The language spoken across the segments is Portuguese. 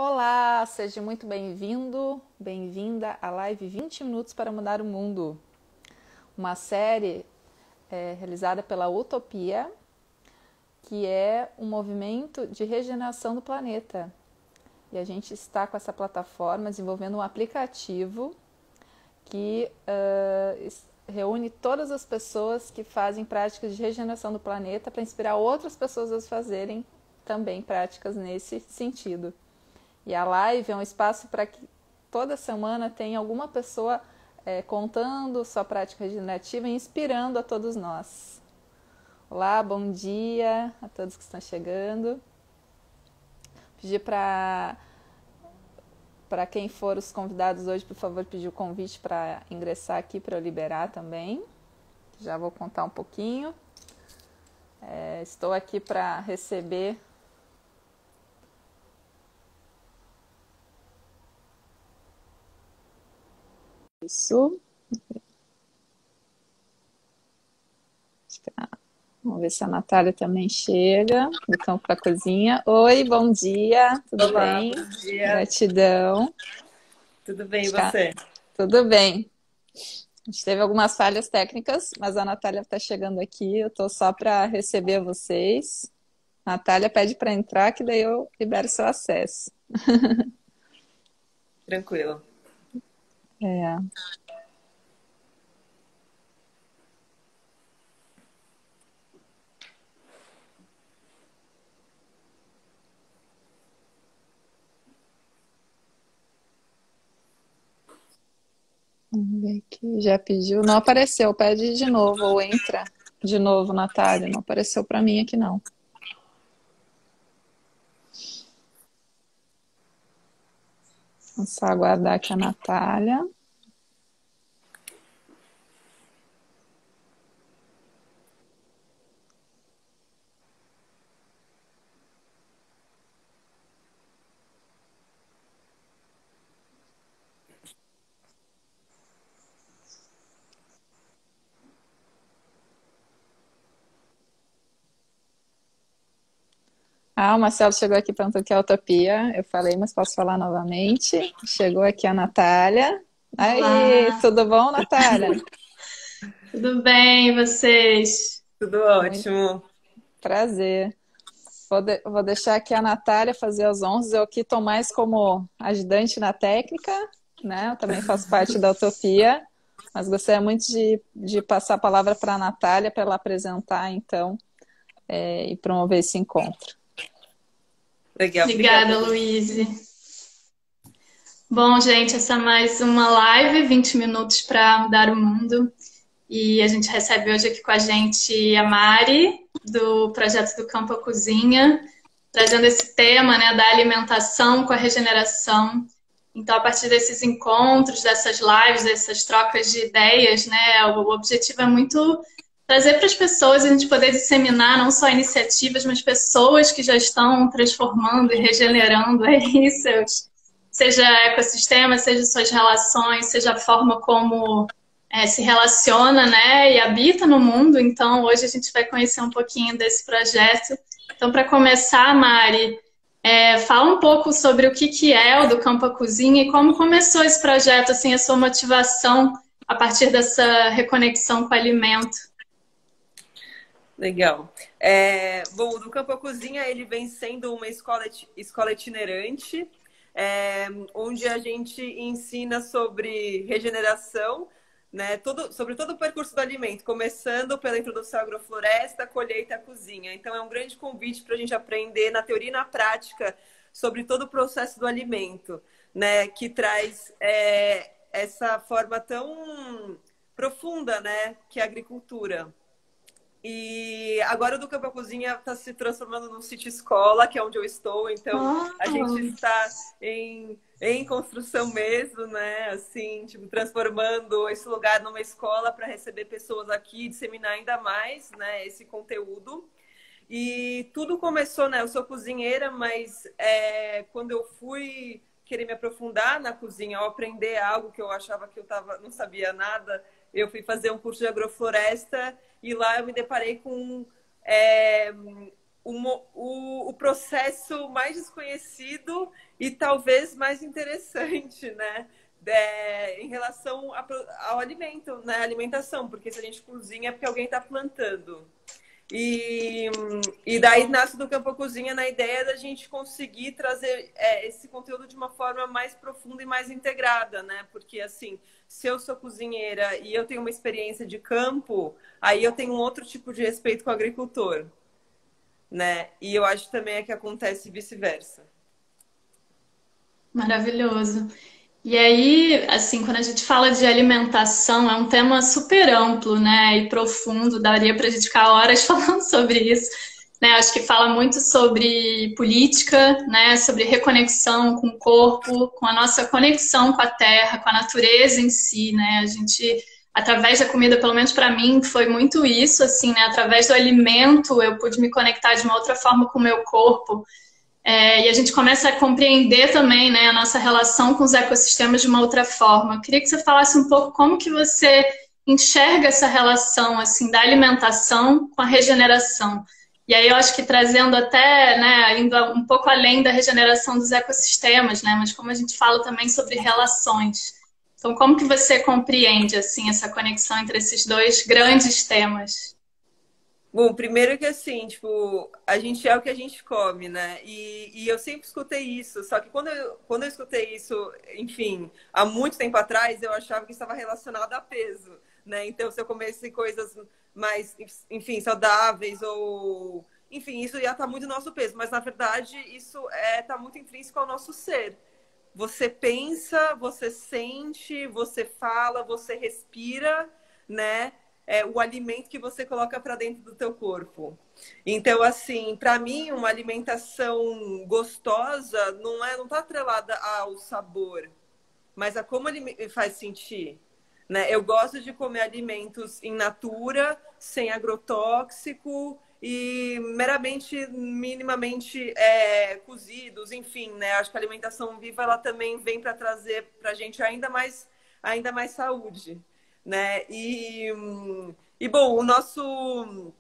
Olá, seja muito bem-vindo, bem-vinda à live 20 minutos para mudar o mundo. Uma série realizada pela Utopia, que é um movimento de regeneração do planeta. E a gente está com essa plataforma desenvolvendo um aplicativo que reúne todas as pessoas que fazem práticas de regeneração do planeta para inspirar outras pessoas a fazerem também práticas nesse sentido. E a live é um espaço para que toda semana tenha alguma pessoa contando sua prática regenerativa e inspirando a todos nós. Olá, bom dia a todos que estão chegando. Pedir para quem for os convidados hoje, por favor, pedir o convite para ingressar aqui para eu liberar também. Já vou contar um pouquinho. Estou aqui para receber isso. Vamos ver se a Natália também chega do campo para a cozinha. Oi, bom dia, tudo Olá, bem? bom dia. Gratidão. Tudo bem, e você? Tudo bem. A gente teve algumas falhas técnicas, mas a Natália está chegando aqui. Eu estou só para receber vocês. Natália pede para entrar, que daí eu libero seu acesso. Tranquilo. Vamos ver aqui. Já pediu? Não apareceu. Pede de novo ou entra de novo, Natália. Não apareceu para mim aqui, não. Vamos só aguardar aqui a Natália. O Marcelo chegou aqui perguntando o que é utopia. Eu falei, mas posso falar novamente. Chegou aqui a Natália. Aí, Olá. tudo bom, Natália? Tudo bem, e vocês? Tudo ótimo. Prazer. Vou deixar aqui a Natália fazer as honras. Eu aqui estou mais como ajudante na técnica, né? Eu também faço parte da Utopia, mas gostaria muito de passar a palavra para a Natália para ela apresentar, então, e promover esse encontro. Legal. Obrigada, Luíse. Bom, gente, essa é mais uma live, 20 minutos para mudar o mundo. E a gente recebe hoje aqui com a gente a Mari, do projeto do Campo à Cozinha, trazendo esse tema, né, da alimentação com a regeneração. Então, a partir desses encontros, dessas lives, dessas trocas de ideias, né, o objetivo é muito trazer para as pessoas a gente poder disseminar não só iniciativas, mas pessoas que já estão transformando e regenerando aí seja ecossistema, seja suas relações, seja a forma como se relaciona, né, e habita no mundo. Então, hoje a gente vai conhecer um pouquinho desse projeto. Então, para começar, Mari, fala um pouco sobre o que é o do Campo à Cozinha e como começou esse projeto, assim, a sua motivação a partir dessa reconexão com o alimento. Legal. Bom, o do Campo à Cozinha, ele vem sendo uma escola itinerante, onde a gente ensina sobre regeneração, né, sobre todo o percurso do alimento, começando pela introdução à agrofloresta, colheita à cozinha. Então, é um grande convite para a gente aprender na teoria e na prática sobre todo o processo do alimento, né, que traz essa forma tão profunda, né, que é a agricultura. E agora o do Campo à Cozinha está se transformando num sítio escola, que é onde eu estou. Então, a gente está em construção mesmo, né? Assim, tipo, transformando esse lugar numa escola para receber pessoas aqui e disseminar ainda mais, né, esse conteúdo. E tudo começou, né? Eu sou cozinheira, mas quando eu fui querer me aprofundar na cozinha, ou aprender algo que eu achava que eu não sabia nada, eu fui fazer um curso de agrofloresta e lá eu me deparei com o processo mais desconhecido e talvez mais interessante, né? Em relação ao alimento, né? Alimentação, porque se a gente cozinha é porque alguém está plantando. E daí nasce do Campo Cozinha na ideia da gente conseguir trazer esse conteúdo de uma forma mais profunda e mais integrada, né? Porque, assim, se eu sou cozinheira e eu tenho uma experiência de campo, aí eu tenho um outro tipo de respeito com o agricultor, né? E eu acho também é que acontece vice-versa. Maravilhoso. E aí, assim, quando a gente fala de alimentação, é um tema super amplo, né, e profundo, daria para a gente ficar horas falando sobre isso, né? Acho que fala muito sobre política, né, sobre reconexão com o corpo, com a nossa conexão com a terra, com a natureza em si, né? A gente, através da comida, pelo menos para mim, foi muito isso, assim, né? Através do alimento, eu pude me conectar de uma outra forma com o meu corpo. E a gente começa a compreender também, né, a nossa relação com os ecossistemas de uma outra forma. Eu queria que você falasse um pouco como que você enxerga essa relação assim, da alimentação com a regeneração. E aí eu acho que trazendo até, né, indo um pouco além da regeneração dos ecossistemas, né, mas como a gente fala também sobre relações. Então, como que você compreende assim, essa conexão entre esses dois grandes temas? Bom, primeiro que assim, tipo, a gente é o que a gente come, né? E eu sempre escutei isso, só que quando eu escutei isso, enfim, há muito tempo atrás, eu achava que estava relacionado a peso, né? Então, se eu comesse coisas mais, enfim, saudáveis ou... Enfim, isso ia estar muito no nosso peso, mas na verdade isso está muito intrínseco ao nosso ser. Você pensa, você sente, você fala, você respira, né? O alimento que você coloca para dentro do teu corpo. Então, assim, para mim, uma alimentação gostosa não tá atrelada ao sabor, mas a como ele me faz sentir, né? Eu gosto de comer alimentos in natura, sem agrotóxico e minimamente cozidos, enfim, né? Acho que a alimentação viva ela também vem para trazer para a gente ainda mais saúde. Né? E bom, o nosso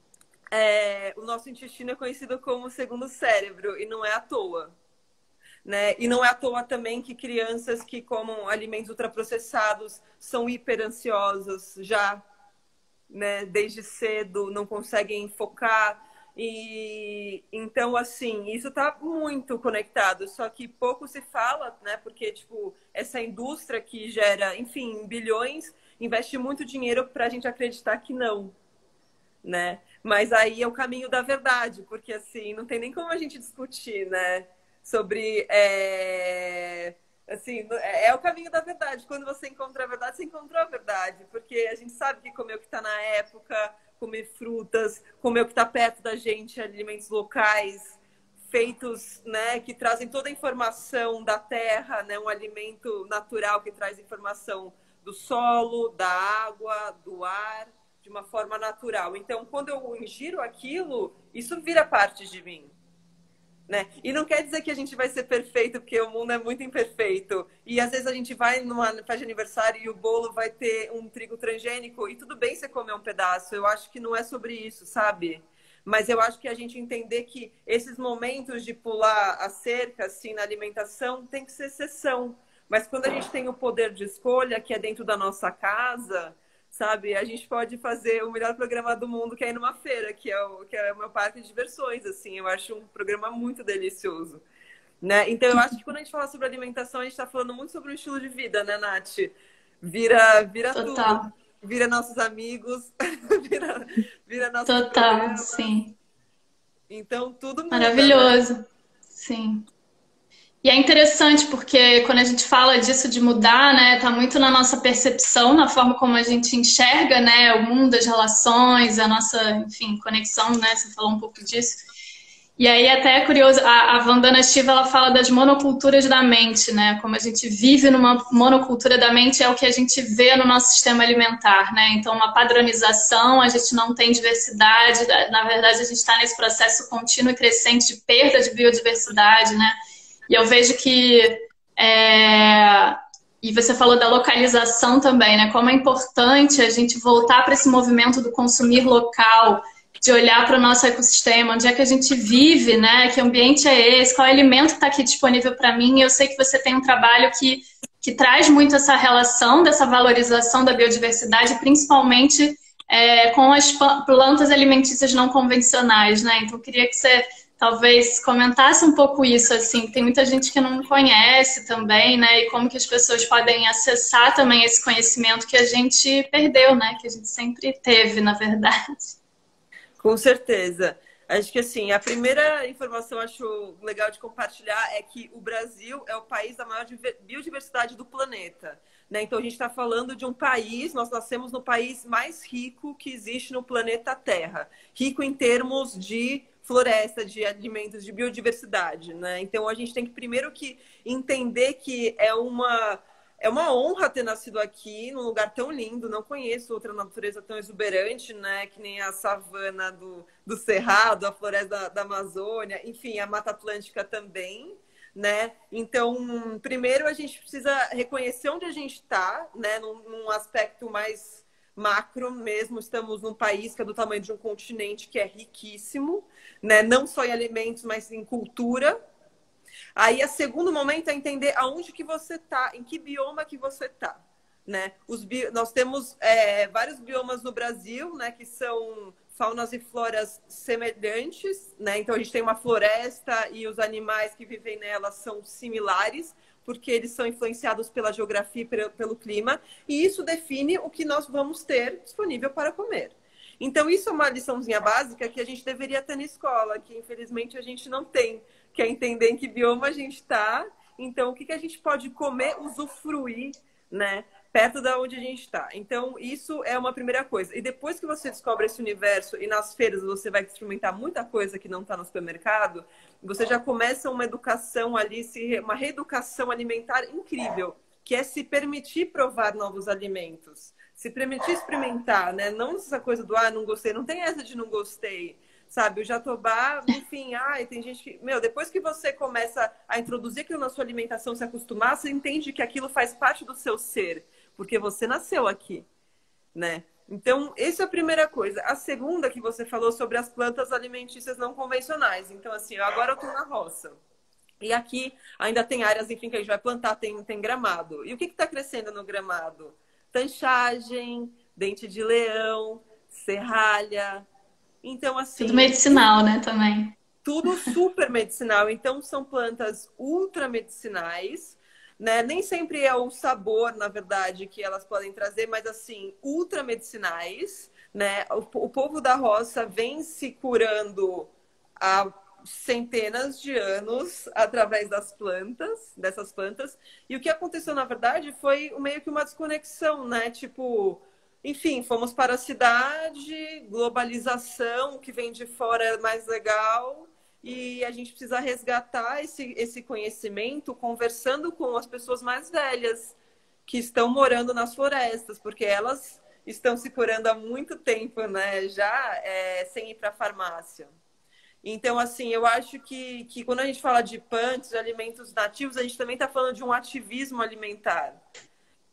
intestino é conhecido como o segundo cérebro, e não é à toa. Né? E não é à toa também que crianças que comam alimentos ultraprocessados são hiperansiosas já, né? Desde cedo, não conseguem focar. E então, assim, isso está muito conectado, só que pouco se fala, né? Porque, tipo, essa indústria que gera, enfim, bilhões, investe muito dinheiro para a gente acreditar que não, né? Mas aí é o caminho da verdade, porque, assim, não tem nem como a gente discutir, né? Sobre... Assim, é o caminho da verdade. Quando você encontra a verdade, você encontrou a verdade. Porque a gente sabe que comer o que está na época, comer frutas, comer o que está perto da gente, alimentos locais, feitos, né, que trazem toda a informação da terra, né, um alimento natural que traz informação do solo, da água, do ar, de uma forma natural. Então, quando eu ingiro aquilo, isso vira parte de mim. Né? E não quer dizer que a gente vai ser perfeito, porque o mundo é muito imperfeito. E às vezes a gente vai numa festa de aniversário e o bolo vai ter um trigo transgênico e tudo bem você comer um pedaço. Eu acho que não é sobre isso, sabe? Mas eu acho que a gente entender que esses momentos de pular a cerca, assim, na alimentação, tem que ser exceção. Mas quando a gente tem o poder de escolha, que é dentro da nossa casa, sabe? A gente pode fazer o melhor programa do mundo, que é ir numa feira, que é o meu parque de diversões, assim. Eu acho um programa muito delicioso, né? Então, eu acho que quando a gente fala sobre alimentação, a gente está falando muito sobre o estilo de vida, né, Nath? Vira Total. tudo. Vira nossos amigos, vira nosso Total, programa. sim. Então, tudo muda, Maravilhoso, né? sim. E é interessante porque quando a gente fala disso de mudar, né, tá muito na nossa percepção, na forma como a gente enxerga, né, o mundo, as relações, a nossa, enfim, conexão, né, você falou um pouco disso. E aí até é curioso, a Vandana Shiva, ela fala das monoculturas da mente, né, como a gente vive numa monocultura da mente é o que a gente vê no nosso sistema alimentar, né, então uma padronização, a gente não tem diversidade, na verdade a gente está nesse processo contínuo e crescente de perda de biodiversidade, né. E eu vejo que, e você falou da localização também, né? Como é importante a gente voltar para esse movimento do consumir local, de olhar para o nosso ecossistema, onde é que a gente vive, né? Que ambiente é esse? Qual alimento está aqui disponível para mim? Eu sei que você tem um trabalho que traz muito essa relação dessa valorização da biodiversidade, principalmente com as plantas alimentícias não convencionais, né? Então, eu queria que você talvez comentasse um pouco isso, assim. Tem muita gente que não conhece também, né? E como que as pessoas podem acessar também esse conhecimento que a gente perdeu, né? Que a gente sempre teve, na verdade. Com certeza. Acho que assim, a primeira informação acho legal de compartilhar é que o Brasil é o país da maior biodiversidade do planeta, né? Então a gente está falando de um país, nós nascemos no país mais rico que existe no planeta Terra, rico em termos de floresta, de alimentos, de biodiversidade, né? Então a gente tem que primeiro que entender que é uma honra ter nascido aqui, num lugar tão lindo. Não conheço outra natureza tão exuberante, né? Que nem a savana do Cerrado, a floresta da Amazônia, enfim, a Mata Atlântica também, né? Então, primeiro a gente precisa reconhecer onde a gente está, né? Num aspecto mais macro mesmo. Estamos num país que é do tamanho de um continente que é riquíssimo, né? Não só em alimentos, mas em cultura. Aí, o segundo momento é entender aonde que você está, em que bioma que você está, né? Nós temos vários biomas no Brasil, né? Que são faunas e floras semelhantes, né? Então, a gente tem uma floresta e os animais que vivem nela são similares, porque eles são influenciados pela geografia e pelo clima. E isso define o que nós vamos ter disponível para comer. Então, isso é uma liçãozinha básica que a gente deveria ter na escola, que infelizmente a gente não tem. Que é entender em que bioma a gente está, então o que a gente pode comer, usufruir, né, perto da onde a gente está. Então, isso é uma primeira coisa. E depois que você descobre esse universo e nas feiras você vai experimentar muita coisa que não está no supermercado, você já começa uma educação ali, uma reeducação alimentar incrível, que é se permitir provar novos alimentos, se permitir experimentar, né? Não essa coisa do, não gostei, não tem essa de não gostei. Sabe, o jatobá, enfim, tem gente que... depois que você começa a introduzir aquilo na sua alimentação, se acostumar, você entende que aquilo faz parte do seu ser, porque você nasceu aqui, né? Então, essa é a primeira coisa. A segunda que você falou sobre as plantas alimentícias não convencionais. Então, assim, agora eu tô na roça. E aqui ainda tem áreas, enfim, que a gente vai plantar, tem gramado. E o que está crescendo no gramado? Tanchagem, dente de leão, serralha... Então, assim... Tudo medicinal, né, também. Tudo super medicinal. Então, são plantas ultra medicinais, né? Nem sempre é o sabor, na verdade, que elas podem trazer, mas, assim, ultra medicinais, né? O povo da roça vem se curando há centenas de anos através dessas plantas. E o que aconteceu, na verdade, foi meio que uma desconexão, né? Tipo... Enfim, fomos para a cidade, globalização, o que vem de fora é mais legal e a gente precisa resgatar esse conhecimento conversando com as pessoas mais velhas que estão morando nas florestas, porque elas estão se curando há muito tempo, né? Já sem ir para a farmácia. Então, assim, eu acho que quando a gente fala de plants, de alimentos nativos, a gente também está falando de um ativismo alimentar.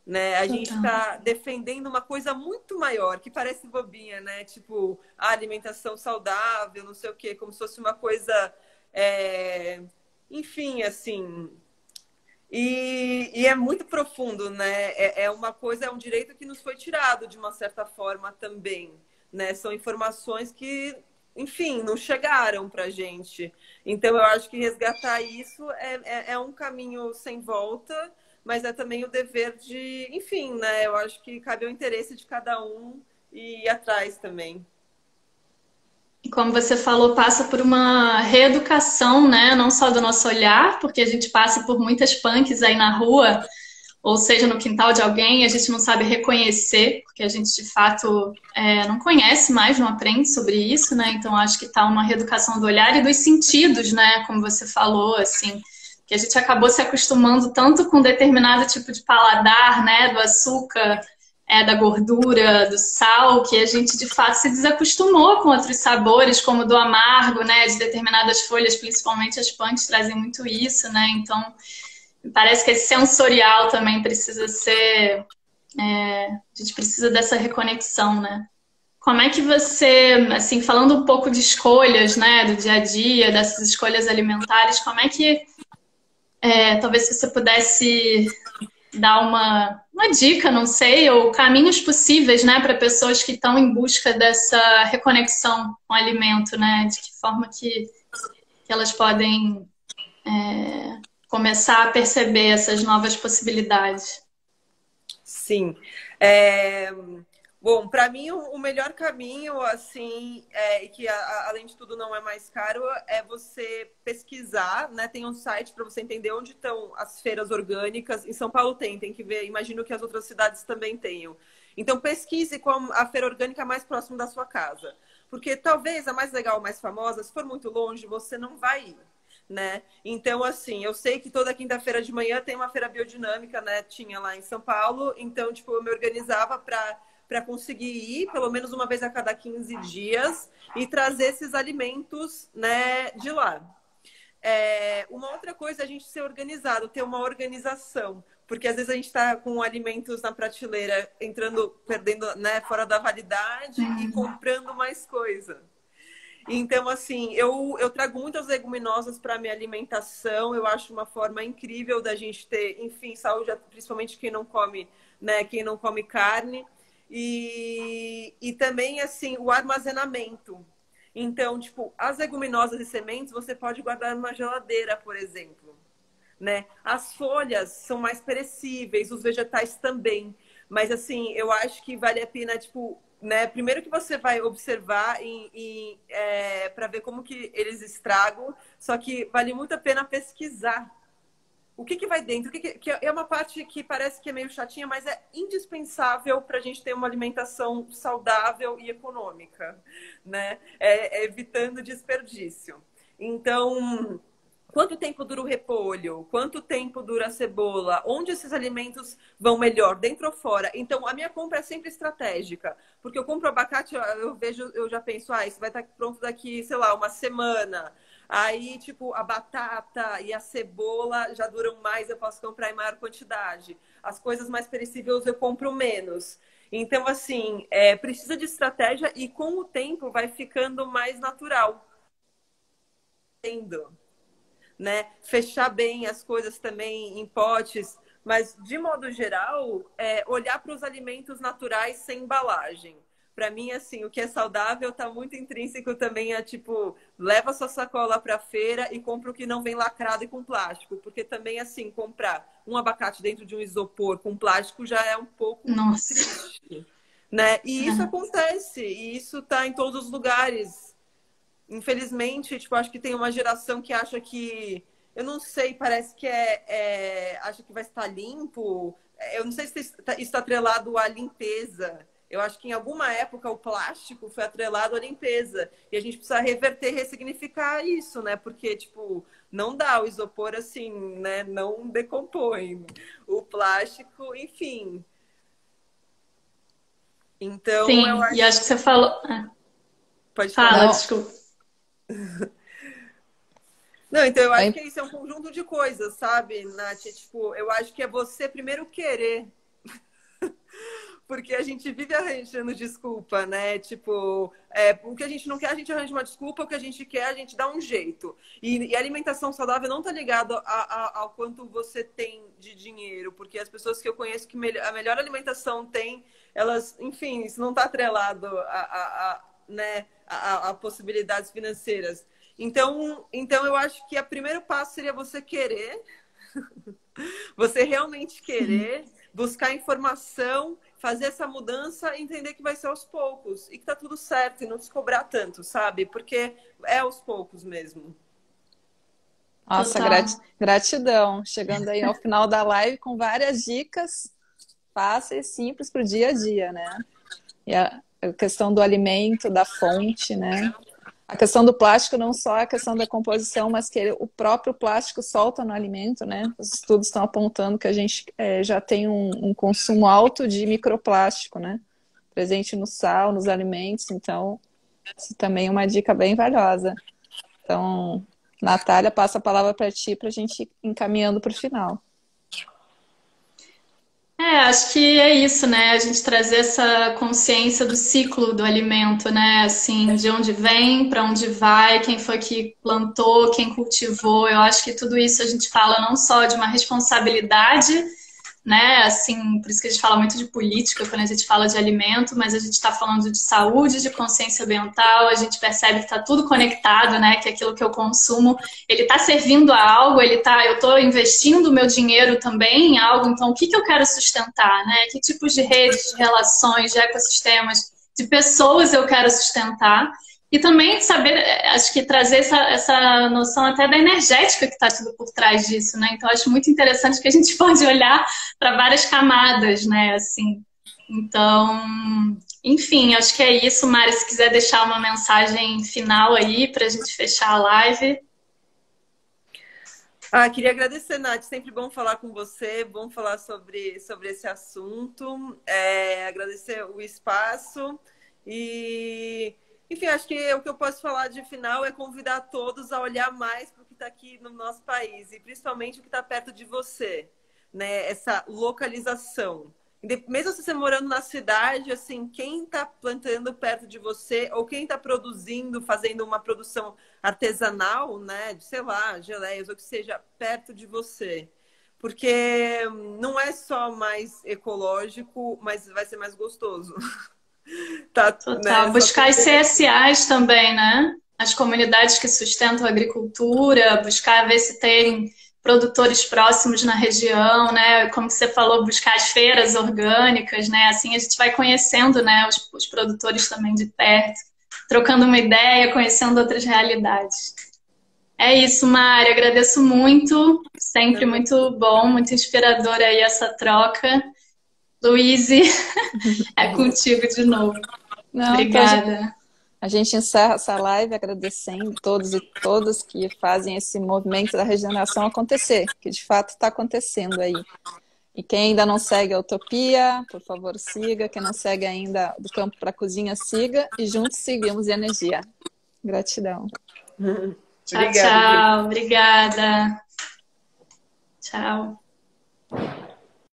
Né? A gente está defendendo uma coisa muito maior, que parece bobinha, né? Tipo, a alimentação saudável, não sei o quê, como se fosse uma coisa... Enfim, assim... E é muito profundo, né? É uma coisa, é um direito que nos foi tirado de uma certa forma também, né? São informações que, enfim, não chegaram pra gente. Então, eu acho que resgatar isso é um caminho sem volta, mas é também o dever de, enfim, né? Eu acho que cabe ao interesse de cada um e ir atrás também. E como você falou, passa por uma reeducação, né? Não só do nosso olhar, porque a gente passa por muitas punks aí na rua, ou seja, no quintal de alguém, a gente não sabe reconhecer, porque a gente, de fato, não conhece mais, não aprende sobre isso, né? Então, acho que tá uma reeducação do olhar e dos sentidos, né? Como você falou, assim... que a gente acabou se acostumando tanto com determinado tipo de paladar, né, do açúcar, da gordura, do sal, que a gente, de fato, se desacostumou com outros sabores, como do amargo, né, de determinadas folhas, principalmente as punks trazem muito isso, né, então parece que esse sensorial também precisa ser... a gente precisa dessa reconexão, né, como é que você, assim, falando um pouco de escolhas, né, do dia a dia, dessas escolhas alimentares, como é que, talvez se você pudesse dar uma dica, não sei, ou caminhos possíveis, né, para pessoas que estão em busca dessa reconexão com o alimento, né, de que forma que elas podem começar a perceber essas novas possibilidades. Sim. Bom, para mim o melhor caminho, assim, e que além de tudo não é mais caro, é você pesquisar, né? Tem um site para você entender onde estão as feiras orgânicas. Em São Paulo tem que ver, imagino que as outras cidades também tenham. Então pesquise qual a feira orgânica mais próxima da sua casa. Porque talvez a mais legal, mais famosa, se for muito longe, você não vai ir. Né? Então, assim, eu sei que toda quinta-feira de manhã tem uma feira biodinâmica, né? Tinha lá em São Paulo, então, tipo, eu me organizava para conseguir ir pelo menos uma vez a cada 15 dias e trazer esses alimentos, né, de lá. Uma outra coisa é a gente ser organizado, ter uma organização, porque às vezes a gente está com alimentos na prateleira entrando, perdendo, né, fora da validade e comprando mais coisa. Então, assim, eu trago muitas leguminosas para minha alimentação. Eu acho uma forma incrível da gente ter, enfim, saúde, principalmente quem não come, né, quem não come carne. E também, assim, o armazenamento. Então, tipo, as leguminosas e sementes você pode guardar numa geladeira, por exemplo, né? As folhas são mais perecíveis, os vegetais também. Mas, assim, eu acho que vale a pena, tipo, né? Primeiro que você vai observar para ver como que eles estragam, só que vale muito a pena pesquisar o que vai dentro, que é uma parte que parece que é meio chatinha, mas é indispensável para a gente ter uma alimentação saudável e econômica, né? Evitando desperdício. Então, quanto tempo dura o repolho? Quanto tempo dura a cebola? Onde esses alimentos vão melhor, dentro ou fora? Então, a minha compra é sempre estratégica. Porque eu compro abacate, eu já penso, isso vai estar pronto daqui, sei lá, uma semana. Aí, tipo, a batata e a cebola já duram mais, eu posso comprar em maior quantidade. As coisas mais perecíveis eu compro menos. Então, assim, precisa de estratégia e com o tempo vai ficando mais natural. Entendo. Né? Fechar bem as coisas também em potes, mas de modo geral, olhar para os alimentos naturais sem embalagem. Para mim, assim, o que é saudável está muito intrínseco também tipo, leva sua sacola para a feira e compra o que não vem lacrado e com plástico, porque também, assim, comprar um abacate dentro de um isopor com plástico já é um pouco triste, né? E isso acontece, e isso está em todos os lugares. Infelizmente, tipo, acho que tem uma geração que acha que, eu não sei, parece que acha que vai estar limpo. Eu não sei se isso está atrelado à limpeza. Eu acho que em alguma época o plástico foi atrelado à limpeza. E a gente precisa reverter, ressignificar isso, né? Porque, tipo, não dá o isopor assim, né? Não decompõe. O plástico, enfim. Então, sim, eu acho... E acho que você falou... Pode falar. Desculpa. Não, então eu acho que isso é um conjunto de coisas, sabe, Nath? Tipo, eu acho que é você primeiro querer. Porque a gente vive arranjando desculpa, né? Tipo, o que a gente não quer, a gente arranja uma desculpa, o que a gente quer, a gente dá um jeito. E a alimentação saudável não tá ligado ao quanto você tem de dinheiro, porque as pessoas que eu conheço que a melhor alimentação tem, elas, enfim, isso não tá atrelado né, a possibilidades financeiras. Então, eu acho que o primeiro passo seria você querer, você realmente querer, buscar informação, fazer essa mudança e entender que vai ser aos poucos e que tá tudo certo e não se cobrar tanto, sabe? Porque é aos poucos mesmo. Nossa, gratidão. Chegando aí ao final da live com várias dicas fáceis, simples para o dia a dia, né? E a questão do alimento, da fonte, né? A questão do plástico, não só a questão da composição, mas que o próprio plástico solta no alimento, né? Os estudos estão apontando que a gente já tem um consumo alto de microplástico, né? Presente no sal, nos alimentos, então isso também é uma dica bem valiosa. Então, Natália, passa a palavra para ti para a gente ir encaminhando para o final. Acho que é isso, né? A gente trazer essa consciência do ciclo do alimento, né? Assim, de onde vem, para onde vai, quem foi que plantou, quem cultivou. Eu acho que tudo isso a gente fala não só de uma responsabilidade, né? Assim, por isso que a gente fala muito de política quando a gente fala de alimento, mas a gente está falando de saúde, de consciência ambiental, a gente percebe que está tudo conectado, né? Que aquilo que eu consumo, ele está servindo a algo, eu estou investindo o meu dinheiro também em algo, então o que que eu quero sustentar, né? Que tipos de redes, de relações, de ecossistemas, de pessoas eu quero sustentar? E também saber, acho que trazer essa noção até da energética que está tudo por trás disso, né? Então, acho muito interessante que a gente pode olhar para várias camadas, né? Assim, então, enfim, acho que é isso. Mari, se quiser deixar uma mensagem final aí para a gente fechar a live. Queria agradecer, Nath. Sempre bom falar com você, bom falar sobre esse assunto. Agradecer o espaço e, enfim, acho que o que eu posso falar de final é convidar todos a olhar mais para o que está aqui no nosso país e principalmente o que está perto de você, né? Essa localização. Mesmo você morando na cidade, assim, quem está plantando perto de você ou quem está produzindo, fazendo uma produção artesanal, né, de, sei lá, geleias ou que seja, perto de você. Porque não é só mais ecológico, mas vai ser mais gostoso. Tá, Total. né? Buscar as CSAs também, né? As comunidades que sustentam a agricultura, buscar ver se tem produtores próximos na região, né? Como você falou, buscar as feiras orgânicas, né? Assim a gente vai conhecendo, né, os produtores também de perto, trocando uma ideia, conhecendo outras realidades. É isso, Mari. Agradeço muito. Sempre muito bom, muito inspiradora aí essa troca. Luíse, é contigo de novo. Não, então Obrigada. a gente encerra essa live agradecendo todos e todas que fazem esse movimento da regeneração acontecer, que de fato está acontecendo aí. E quem ainda não segue a Utopia, por favor, siga. Quem não segue ainda do Campo para a Cozinha, siga. E juntos seguimos energia. Gratidão. Tchau, tchau. Obrigada. Tchau.